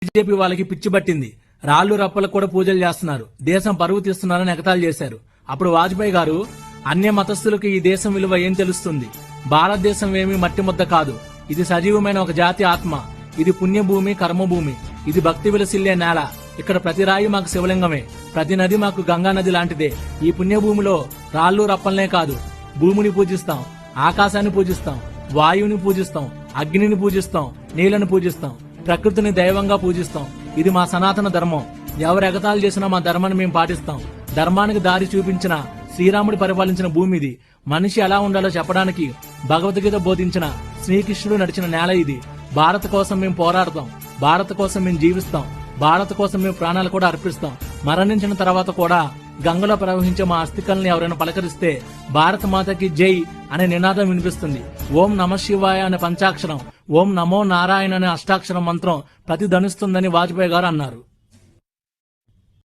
BJP వాళ్ళకి పిచ్చి పట్టింది. రాళ్లు రప్పలకు కూడా పూజలు చేస్తున్నారు. దేశం పరువు తీస్తున్నారని ఎగతాళి చేశారు. అప్పుడు వాజ్పేయి గారు, అన్య మతస్థులకు ఈ దేశం విలువ ఏం తెలుస్తుంది? భారతదేశం ఏమీ మట్టి ముద్ద కాదు. ఇది సజీవమైన ఒక జాతి ఆత్మ. ఇది పుణ్యభూమి, కర్మభూమి. ఇది భక్తి విలసిల్లే నేల. ఇక్కడ ప్రతి రాయి మాకు శివలింగమే. ప్రతి నది మాకు గంగా నది లాంటిదే. ఈ పుణ్యభూమిలో రాళ్లు రప్పలనే కాదు, భూమిని పూజిస్తాం, ఆకాశాన్ని పూజిస్తాం, వాయువుని పూజిస్తాం, అగ్నిని పూజిస్తాం, నీళ్లను పూజిస్తాం, ప్రకృతిని దైవంగా పూజిస్తాం. ఇది మా సనాతన ధర్మం. ఎవరు ఎగతాళి చేసినా మా ధర్మాన్ని మేము పాటిస్తాం. ధర్మానికి దారి చూపించిన శ్రీరాముడు పరిపాలించిన భూమి ఇది. మనిషి ఎలా ఉండాలో చెప్పడానికి భగవద్గీత బోధించిన శ్రీకృష్ణుడు నడిచిన నేల ఇది. భారత్ కోసం మేము పోరాడతాం. భారత్ కోసం మేము జీవిస్తాం. భారత్ కోసం మేము ప్రాణాలు కూడా అర్పిస్తాం. మరణించిన తర్వాత కూడా గంగలో ప్రవహించే మా అస్థికల్ని ఎవరైనా పలకరిస్తే భారత మాతకి జై అనే నినాదం వినిపిస్తుంది. ఓం నమ శివాయ అనే పంచాక్షరం, ఓం నమో నారాయణ అనే అష్టాక్షరం మంత్రం ప్రతిధ్వనిస్తుందని వాజ్పేయి గారు అన్నారు.